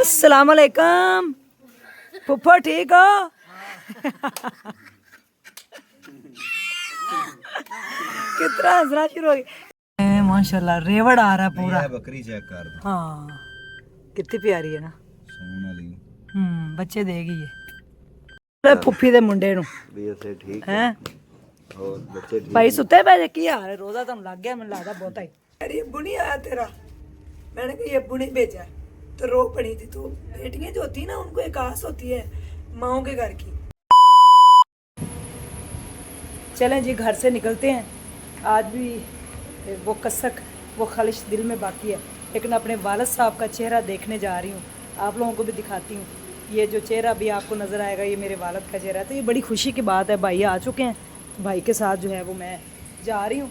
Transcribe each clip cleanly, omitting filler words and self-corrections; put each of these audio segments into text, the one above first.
अस्सलाम वालेकुम फुफ्फो ठीक हो? कितना हंसना शुरू हो गया। माशाल्लाह रेवड़ आ रहा है पूरा। बकरी चेक कर दो। हाँ कितनी प्यारी है ना। सोन वाली बच्चे देगी ये फुफ्फी दे मुंडे नु भी ऐसे ठीक हैं और बच्चे ठीक भाई सुते पे की हाल है? रोजा तुम लग गया, मैंने लगा बहुत ही। अरे अब्बू नहीं आया तेरा? मैंने कहा ये अब्बू नहीं भेजा तो रो पड़ी थी। तो बेटियां जो होती है ना उनको एक आस होती है माओ के घर की। चलें जी घर से निकलते हैं। आज भी वो कसक वो खलिश दिल में बाकी है, लेकिन अपने वालिद साहब का चेहरा देखने जा रही हूँ। आप लोगों को भी दिखाती हूँ। ये जो चेहरा भी आपको नज़र आएगा ये मेरे वालिद का चेहरा है। तो ये बड़ी खुशी की बात है, भाई आ चुके हैं। भाई के साथ जो है वो मैं जा रही हूँ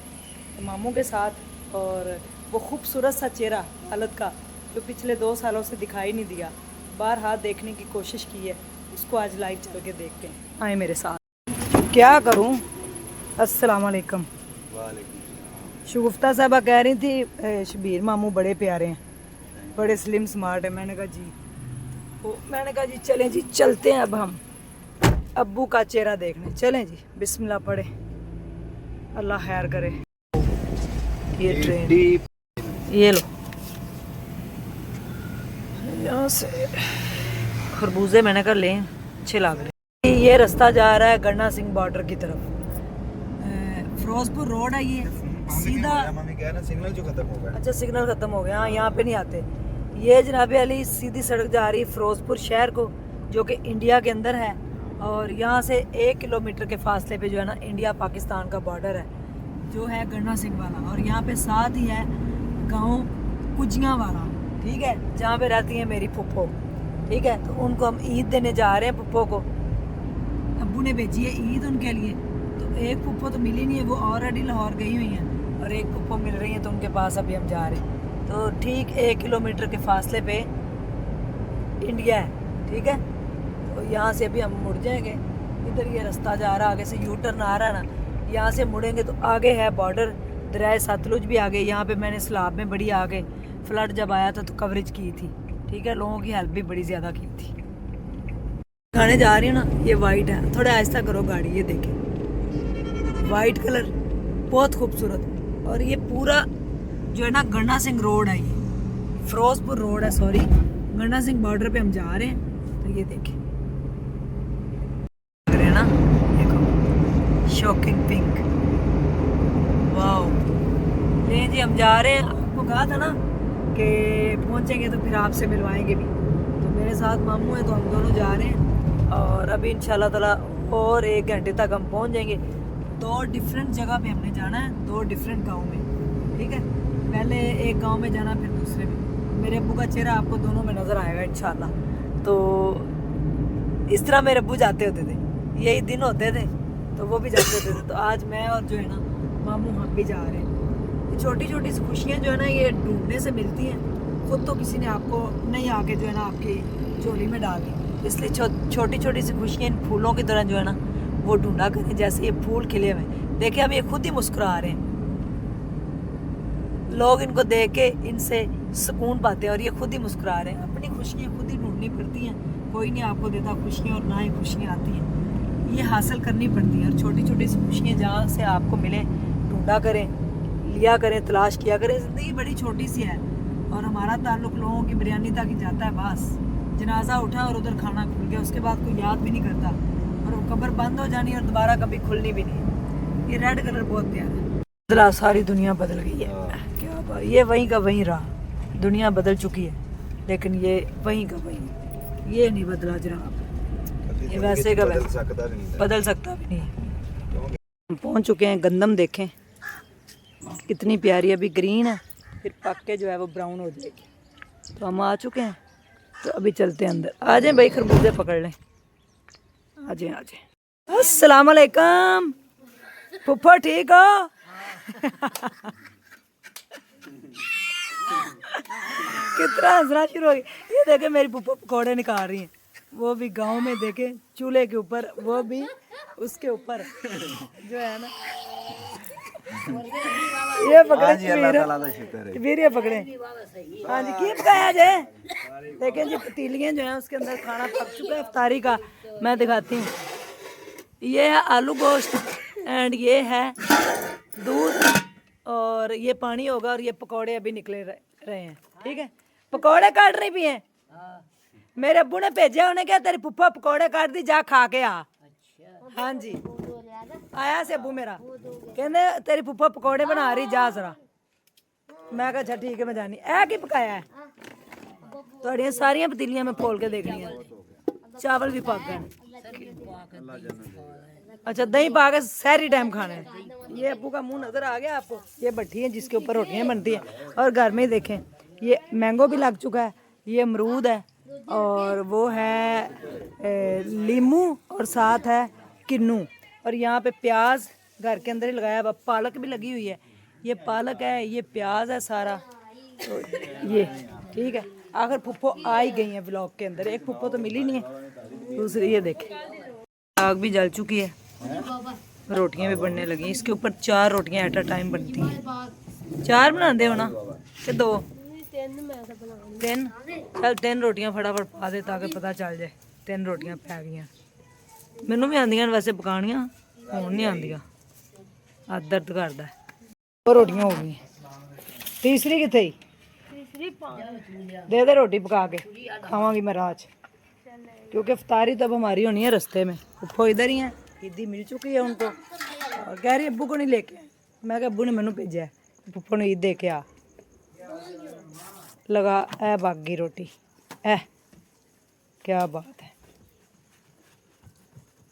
मामू के साथ। और वो खूबसूरत सा चेहरा वालिद का जो पिछले 2 सालों से दिखाई नहीं दिया, बार हाथ देखने की कोशिश की है, उसको आज लाइव चल के देखते हैं। आए मेरे साथ। क्या करूँ? अस्सलाम वालेकुम। शगुफ्ता साहबा कह रही थी शबीर मामू बड़े प्यारे हैं, बड़े स्लिम स्मार्ट है। मैंने कहा जी मैंने कहा जी चलें जी चलते हैं अब हम अब्बू का चेहरा देखने। चलें जी बिस्मिल्लाह पढ़े, अल्लाह खैर करे। ये ट्रेन ये लो, यहाँ से खरबूजे मैंने कहा लें, अच्छे लग रहे। ये रास्ता जा रहा है गन्ना सिंह बॉर्डर की तरफ। फिरोजपुर रोड है ये सीधा। मम्मी कह रहे सिग्नल जो खत्म हो गया। अच्छा सिग्नल खत्म हो गया, हाँ यहाँ पे नहीं आते। ये जनाब अली सीधी सड़क जा रही है फिरोजपुर शहर को, जो कि इंडिया के अंदर है। और यहाँ से 1 किलोमीटर के फासले पे जो है ना इंडिया पाकिस्तान का बॉर्डर है, जो है गन्ना सिंह वाला। और यहाँ पे साथ ही है गाँव कुजियाँ वाला, ठीक है, जहाँ पे रहती है मेरी फुप्पो, ठीक है। तो उनको हम ईद देने जा रहे हैं। फुप्पो को अब्बू ने भेजी है ईद उनके लिए। तो एक फुप्पो तो मिली नहीं है, वो ऑलरेडी लाहौर गई हुई हैं, और एक फुप्पो मिल रही है, तो उनके पास अभी हम जा रहे हैं। तो ठीक 1 किलोमीटर के फासले पे इंडिया है, ठीक है। तो यहाँ से अभी हम मुड़ जाएंगे। इधर ये रास्ता जा रहा है, आगे से यू टर्न आ रहा है ना, यहाँ से मुड़ेंगे तो आगे है बॉर्डर। दरिया सतलुज भी आगे। यहाँ पे मैंने सैलाब में बड़ी आगे फ्लड जब आया था तो कवरेज की थी, ठीक है। लोगों की हेल्प भी बड़ी ज़्यादा की थी। खाने जा रही हूँ ना, ये वाइट है, थोड़ा आहिस्ता करो गाड़ी। ये देखें वाइट कलर बहुत खूबसूरत। और ये पूरा जो है ना गन्ना सिंह रोड है, ये फिरोजपुर रोड है, सॉरी गन्ना सिंह बॉर्डर पे हम जा रहे हैं। तो ये देखें ना, देखो शॉकिंग पिंक, वाओ। ले जी हम जा रहे हैं। आपको कहा था ना कि पहुंचेंगे तो फिर आपसे मिलवाएंगे भी। तो मेरे साथ मामू है, तो हम दोनों जा रहे हैं। और अभी इंशाल्लाह ताला और 1 घंटे तक हम पहुंच जाएंगे। 2 डिफरेंट जगह पे हमने जाना है, 2 डिफरेंट गाँव में, ठीक है। पहले एक गांव में जाना, फिर दूसरे में। मेरे अब्बू का चेहरा आपको दोनों में नज़र आएगा इंशाल्लाह। तो इस तरह मेरे अब्बू जाते होते थे, यही दिन होते थे, तो वो भी जाते होते थे। तो आज मैं और जो है ना मामू हम भी जा रहे हैं। छोटी छोटी सी खुशियाँ जो है ना ये ढूंढने से मिलती हैं। खुद तो किसी ने आपको नहीं आके जो है ना आपकी झोली में डाल दी, इसलिए छोटी छोटी सी खुशियाँ इन फूलों की तरह जो है ना वो ढूंढा करें। जैसे ये फूल खिले हुए, देखिए हम ये खुद ही मुस्कुरा रहे हैं। लोग इनको देख के इनसे सुकून पाते हैं और ये खुद ही मुस्कुरा रहे हैं। अपनी खुशियाँ खुद ही ढूंढनी पड़ती हैं, कोई नहीं आपको देता खुशियाँ, और ना ही खुशियाँ आती हैं, ये हासिल करनी पड़ती हैं। और छोटी छोटी सी खुशियाँ जहाँ से आपको मिले ढूंढा करें, लिया करें, तलाश किया करें। ज़िंदगी बड़ी छोटी सी है और हमारा ताल्लुक़ लोगों की बिरयानी तक ही जाता है बस। जनाजा उठा और उधर खाना खुल गया, उसके बाद कोई याद भी नहीं करता, और वो कब्र बंद हो जानी और दोबारा कभी खुलनी भी नहीं। ये रेड कलर बहुत प्यारा है। बदला, सारी दुनिया बदल गई है। क्या बात, ये वहीं का वहीं रहा। दुनिया बदल चुकी है लेकिन ये वहीं का वहीं, ये नहीं बदला जनाब। ये वैसे का वैसे बदल सकता भी नहीं है। हम पहुंच चुके हैं। गंदम देखें कितनी प्यारी, अभी ग्रीन है, फिर पक के जो है वो ब्राउन हो जाएगी। तो हम आ चुके हैं, तो अभी चलते हैं अंदर। आ जाएं भाई, खरबूजे पकड़ लें। आ जाएं आ जाएं। अस्सलाम वालेकुम फुफ्फो ठीक हो? कितना हंसना शुरू हो गया। ये देखे मेरी फुफ्फो पकौड़े निकाल रही हैं, वो भी गांव में। देखे चूल्हे के ऊपर, वो भी उसके ऊपर जो है ना ये पकड़े हाँ जी, अल्लाह ताला का शुक्र है। वीर ये पकड़े। हाँ जी, की पकाया जे देखें जी, पतीलियाँ जो हैं उसके अंदर खाना पक चुका है इफ्तारी का। मैं दिखाती हूँ, ये है आलू गोश्त एंड ये है दूध और ये पानी होगा और ये पकौड़े अभी निकले रहे हैं। ठीक है, पकौड़े काट रही भी हैं। मेरे अब्बू ने भेजा, उन्हें क्या तेरी पुप्पा पकौड़े काट दी, जा खा के आ। हाँ जी, आया से अब्बू मेरा कहने तेरी पुप्पा पकौड़े बना रही, जा जरा। मैं कहा अच्छा ठीक है मैं जानी। ऐ की पकाया है थोड़ियां सारियां पतीलियां मैं खोल के देख रही हूँ। चावल भी पक गए। अच्छा, दही पा के सहरी टाइम खाना है। ये अब्बू का मुंह नजर आ गया आपको। ये भट्टी है जिसके ऊपर रोटियां बनती हैं और घर में ही देखें ये मैंगो भी लग चुका है, ये अमरूद है और वो है लीमू और साथ है किन्नू। और यहाँ पे प्याज घर के अंदर ही लगाया है, पालक भी लगी हुई है। ये पालक है, ये प्याज है सारा। तो ये ठीक है। आखिर पुप्पो आ ही गई है ब्लॉग के अंदर, एक पुप्पो तो मिली नहीं है। दूसरी ये देखें, आग भी जल चुकी है, रोटियां भी बनने लगी। इसके ऊपर 4 रोटियां एट अ टाइम बनती हैं। 4 बनाते हो ना कि 2? 3। चल 3 रोटियां फटाफट पा दे ताकि पता चल जाए 3 रोटियां पै गई। मैनू भी आंदियां वैसे पकानियां, हुण नहीं आंदियां, हथ दर्द करदा है। 2 रोटियां हो गई, तीसरी किथे? दे दे रोटी पका के खावांगी मैं रात, क्योंकि इफ्तारी तब हमारी होनी है रास्ते में। पुप्पो इधर ही है, ईदी मिल चुकी है उनको और कह रही अब्बू को नहीं लेके। मैं कहा अब्बू ने मैनू भेजा है, पुप्पो ने ईद दे के आ लगा। ऐ बागी रोटी, ऐ क्या बात है।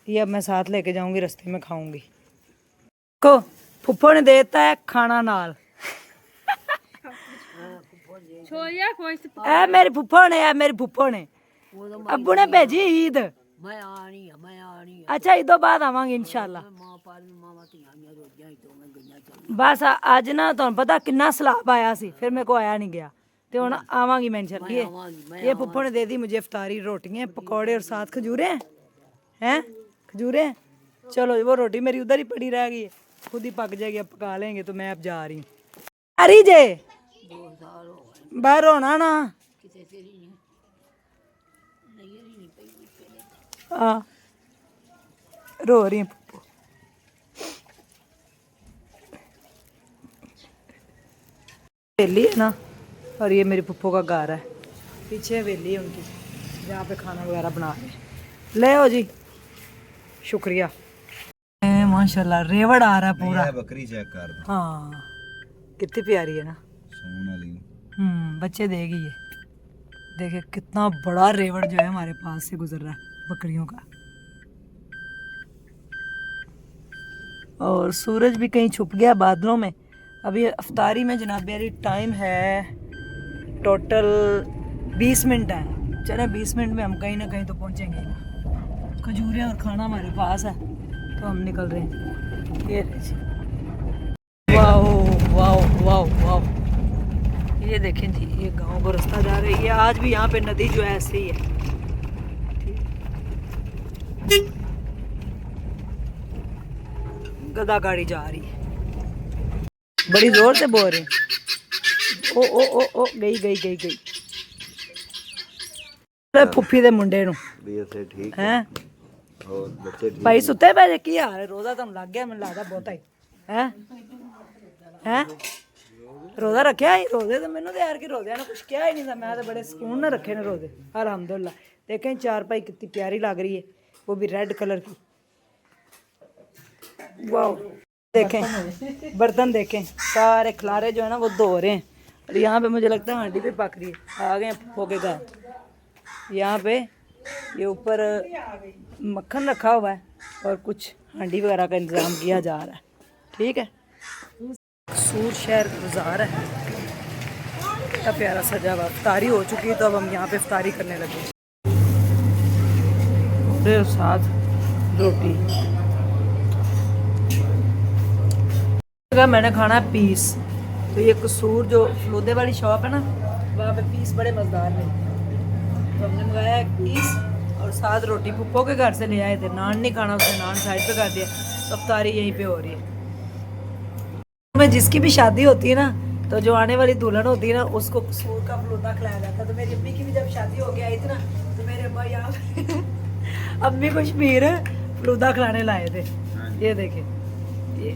ये अब मैं साथ लेके जाऊंगी, रास्ते में खाऊंगी। को पुप्पो ने देता है खाना नाल। ऐ मेरी पुप्पो ने, ऐ मेरी पुप्पो ने, अब्बू ने भेजी ईद। अच्छा, ईदों बाद आवांगी इंशाल्लाह। बस अज ना तुहानू पता किन्ना सलाब आया सी, फिर मेरे को आया नहीं गया, तो हुण आवांगी मैं इंशाल्लाह। ये पुप्पो ने दे दी मुझे इफ्तारी, रोटियां पकौड़े और साथ खजूरें हैं। खजूरें, चलो वो रोटी मेरी उधर ही पड़ी रह गई है, खुद ही पक जाएगी, अब पका लेंगे। तो मैं अब जा रही हूँ। अरे जे बाहर होना ना, हाँ रो रही है पुप्पो। हवेली है ना, और ये मेरी पुप्पो का घर है, पीछे हवेली है उनकी जहाँ पे खाना वगैरह बना रहे। ले आओ जी, शुक्रिया। माशाल्लाह रेवड़ आ रहा है पूरा। ये बकरी चेक कर दो। हाँ कितनी प्यारी है ना, सोन वाली। बच्चे देगी ये। देखे कितना बड़ा रेवड़ जो है हमारे पास से गुजर रहा है बकरियों का। और सूरज भी कहीं छुप गया बादलों में। अभी अफ्तारी में जनाब यारी टाइम है टोटल 20 मिनट है। चले 20 मिनट में हम कहीं ना कहीं तो पहुंचेंगे। खजूरें और खाना हमारे पास है तो हम निकल रहे हैं। ये वाओ वाओ वाओ वाओ, ये देखें जी, ये गांव को रास्ता जा रही है। आज भी यहाँ पे नदी जो है ऐसे ही है। गधा गाड़ी जा रही है, बड़ी जोर से बोल रही। ओ ओ ओ ओ गई गई गई गई। फुफी दे मुंडे नू ठीक है। और बच्चे ठीक भाई सुते पे की हाल है? रोजा तुम लग गया, मैंने लगता बहुता ही है। रोजा रखा ही? रोजे तो मैंने तो यार कि रोजे ने कुछ किया ही नहीं था। मैं तो बड़े सुकून ने रखे ने रोजे, अल्हम्दुलिल्लाह। देखें चारपाई कितनी प्यारी लग रही है, वो भी रेड कलर की। वाह, देखें बर्तन देखें सारे खिलारे जो है ना वो धो रहे हैं। और यहाँ पे मुझे लगता है हांडी भी पक रही है। आ गए फूफो के घर। यहाँ पे ये ऊपर मक्खन रखा हुआ है और कुछ हांडी वगैरह का इंतज़ाम किया जा रहा है। ठीक है, सूर शहर बाजार है, कितना प्यारा सजा हुआ। इफ्तारी हो चुकी है तो अब हम यहाँ पे इफ्तारी करने लगे। और साथ रोटी। मैंने खाना है पीस, तो ये कसूर जो फलूदे वाली शॉप है ना, वहाँ पे पीस बड़े मज़ेदार मिलते हैं। तो हमने मंगाया एक पीस और साथ रोटी। पुप्पो के घर से ले आए थे, नान नहीं खाना, उसने नान साइड पे कर दिया। तो इफ्तारी यहीं पे हो रही है। में जिसकी भी शादी होती है ना, तो जो आने वाली दुल्हन होती है ना, उसको कसूर का फलूदा खिलाया जाता है। तो मेरी अम्मी की भी जब शादी हो गई आई थी ना, तो मेरे अम्मा यहाँ अम्मी को शबीर फलूदा खिलाने लाए थे। ये देखे, ये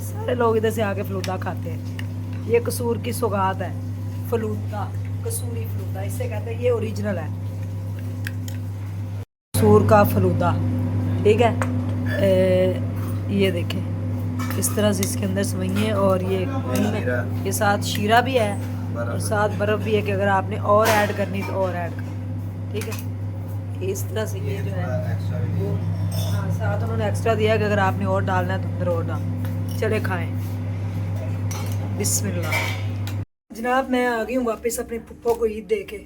सारे लोग इधर से आके फलूदा खाते हैं। ये कसूर की सौगात है, फलूदा, कसूरी फलूदा इससे कहते हैं। ये ओरिजिनल है कसूर का फलूदा, ठीक है। ये देखें इस तरह से इसके अंदर सवैयाँ और ये साथ शीरा भी है और साथ बर्फ़ भी है कि अगर आपने और ऐड करनी तो और ऐड कर, ठीक है। इस तरह से ये जो है वो, हाँ, साथ उन्होंने एक्स्ट्रा दिया कि अगर आपने और डालना है तो अंदर और डाल। चले खाएं, बिस्मिल्लाह। जनाब मैं आ गई हूँ वापस अपने पुप्पो को ईद दे के।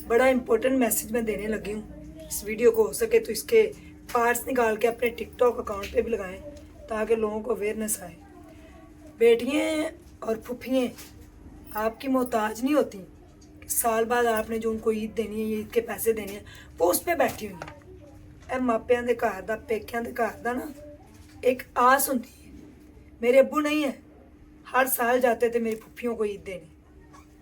बड़ा इंपॉर्टेंट मैसेज मैं देने लगी हूँ। इस वीडियो को हो सके तो इसके पार्ट्स निकाल के अपने टिकटॉक अकाउंट पे भी लगाएं ताकि लोगों को अवेयरनेस आए। बेटियाँ और फुफ्फियाँ आपकी मोहताज नहीं होती कि साल बाद आपने जो उनको ईद देनी है, ईद के पैसे देने हैं, वो उस पर बैठी हुई है। मापियां दे घर दा, पेकियां दे घर दा ना एक आस होती है। मेरे अब्बू नहीं है, हर साल जाते थे मेरी फुफ्फियों को ईद देने।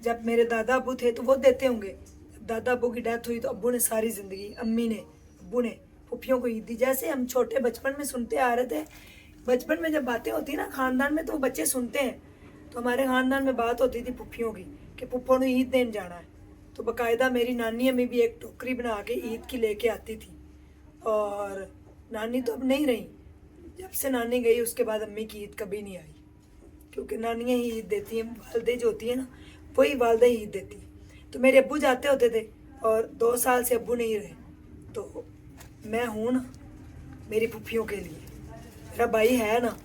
जब मेरे दादा अब्बू थे तो वो देते होंगे, जब दादा अब्बू की डेथ हुई तो अब्बू ने सारी ज़िंदगी, अम्मी ने, अब्बू ने फुफ्फियों को ईद दी। जैसे हम छोटे बचपन में सुनते आ रहे थे, बचपन में जब बातें होती ना खानदान में तो बच्चे सुनते हैं। तो हमारे खानदान में बात होती थी फुफ्फियों की कि फुफ्फो ने ईद देने जाना है, तो बाकायदा मेरी नानी अम्मी भी एक टोकरी बना के ईद की लेके आती थी। और नानी तो अब नहीं रही, जब से नानी गई उसके बाद अम्मी की ईद कभी नहीं आई, क्योंकि नानियाँ ही ईद देती हैं, वालदे जो होती है ना वही वालदे ही ईद देती हैं। तो मेरे अब्बू जाते होते थे और 2 साल से अब्बू नहीं रहे, तो मैं हूँ ना मेरी फुफ्फियों के लिए। मेरा भाई है ना,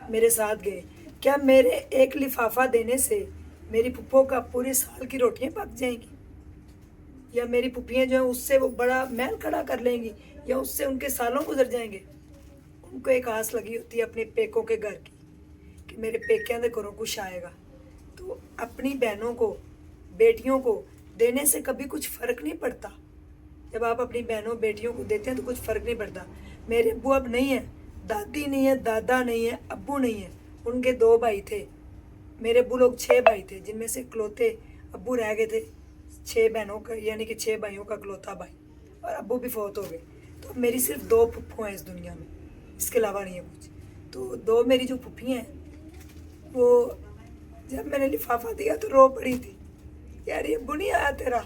मेरे साथ गए। क्या मेरे एक लिफाफा देने से मेरी फुफ्फो का पूरे साल की रोटियां पक जाएंगी, या मेरी फुफ्फियाँ जो हैं उससे वो बड़ा महल खड़ा कर लेंगी, या उससे उनके सालों गुजर जाएंगे? उनको एक आस लगी होती है अपने पेकों के घर की कि मेरे पेकियां दे घरों कुछ आएगा। तो अपनी बहनों को, बेटियों को देने से कभी कुछ फ़र्क नहीं पड़ता। जब आप अपनी बहनों बेटियों को देते हैं तो कुछ फ़र्क नहीं पड़ता। मेरे अब्बू अब नहीं है, दादी नहीं है, दादा नहीं है, अब्बू नहीं है। उनके 2 भाई थे, मेरे अब्बू लोग 6 भाई थे, जिनमें से इकलौते अब्बू रह गए थे। 6 बहनों का यानी कि 6 भाइयों का इकलौता भाई, और अब्बू भी फौत हो गए। तो अब मेरी सिर्फ 2 फुफ्फो हैं इस दुनिया में, इसके अलावा नहीं है कुछ। तो 2 मेरी जो फुफ्फी हैं वो जब मैंने लिफाफा दिया तो रो पड़ी थी, यार ये अब्बू नहीं आया तेरा।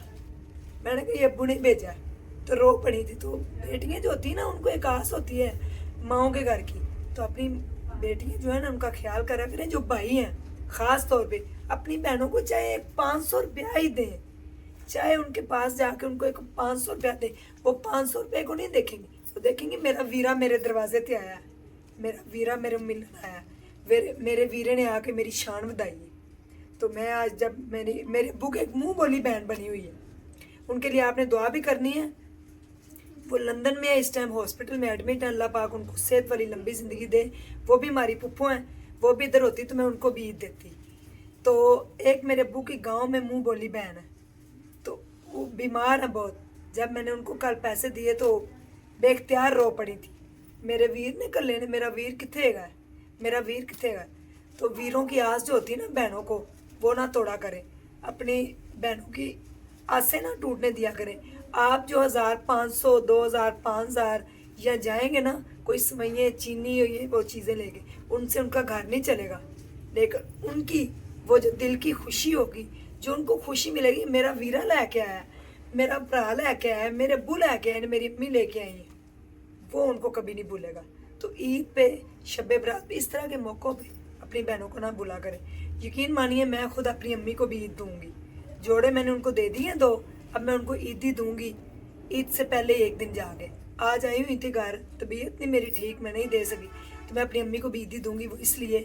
मैंने कहा ये अब्बू नहीं भेजा, तो रो पड़ी थी। तो बेटियाँ जो होती हैं ना उनको एक आस होती है माओं के घर की, तो अपनी बेटियाँ जो है ना उनका ख्याल करा करें। जो भाई हैं ख़ास तौर पे अपनी बहनों को चाहे 500 रुपया ही दें, चाहे उनके पास जाके उनको एक 500 रुपया दें, वो 500 रुपये को नहीं देखेंगे, वो देखेंगे मेरा वीरा मेरे दरवाजे पे आया है, मेरा वीरा मेरे मिलन आया है, मेरे वीरे ने आके मेरी शान ਵਧਾਈ है। तो मैं आज जब मेरे अब्बू के एक मुँह बोली बहन बनी हुई है, उनके लिए आपने दुआ भी करनी है। वो लंदन में है इस टाइम, हॉस्पिटल में एडमिट है। अल्लाह पाक उनको सेहत वाली लंबी ज़िंदगी दे। वो भी हमारी फुफ्फो हैं, वो भी इधर होती तो मैं उनको भी ईद देती। तो एक मेरे अब्बू की गांव में मुंह बोली बहन है, तो वो बीमार है बहुत। जब मैंने उनको कल पैसे दिए तो बेख्तियार रो पड़ी थी। मेरे वीर ने कर लेने, मेरा वीर कितने गए, मेरा वीर कितने गए। तो वीरों की आस जो होती है ना बहनों को, वो ना तोड़ा करें, अपनी बहनों की आसें ना टूटने दिया करें। आप जो 1500, 2000, 5000 या जाएंगे ना कोई सवैयाँ चीनी ये वो चीज़ें लेके, उनसे उनका घर नहीं चलेगा। लेकिन उनकी वो जो दिल की खुशी होगी, जो उनको खुशी मिलेगी, मेरा वीरा लेके आया, मेरा भरा लेके आया, मेरे अब्बू लेके आए, मेरी अम्मी लेके आई है, वो उनको कभी नहीं भूलेगा। तो ईद पे, शब बरात पे, इस तरह के मौक़ों पे अपनी बहनों को ना भुला करें। यकीन मानिए मैं खुद अपनी अम्मी को भी ईद दूँगी। जोड़े मैंने उनको दे दिए हैं 2, अब मैं उनको ईद ही दूँगी। ईद से पहले 1 दिन जाके आज आई हुई थी घर, तबीयत नहीं मेरी ठीक, मैं नहीं दे सकी, तो मैं अपनी अम्मी को भी ईद ही दूँगी। वो इसलिए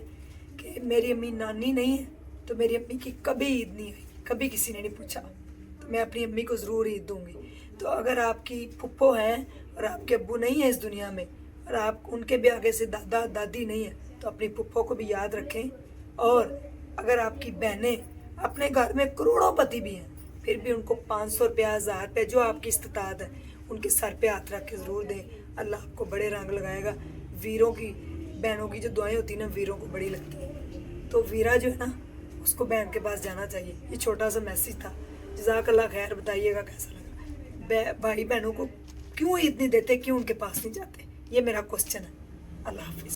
कि मेरी अम्मी नानी नहीं है, तो मेरी अम्मी की कभी ईद नहीं हुई, कभी किसी ने नहीं पूछा, तो मैं अपनी अम्मी को ज़रूर ईद दूँगी। तो अगर आपकी फुप्पो हैं और आपके अब्बू नहीं है इस दुनिया में, और आप उनके भी आगे से दादा दादी नहीं है, तो अपनी फुप्पो को भी याद रखें। और अगर आपकी बहनें अपने घर में करोड़ोंपति भी हैं, फिर भी उनको 500 रुपया, 1000 रुपये, जो आपकी इस्तात है, उनके सर पे हाथ रख के ज़रूर दें। अल्लाह आपको बड़े रंग लगाएगा। वीरों की, बहनों की जो दुआएं होती हैं ना, वीरों को बड़ी लगती है। तो वीरा जो है ना उसको बहन के पास जाना चाहिए। ये छोटा सा मैसेज था। जज़ाकल्लाह खैर। बताइएगा कैसा लगा। भाई बहनों को क्यों इतनी देते, क्यों उनके पास नहीं जाते, ये मेरा क्वेश्चन है। अल्लाह हाफिज़।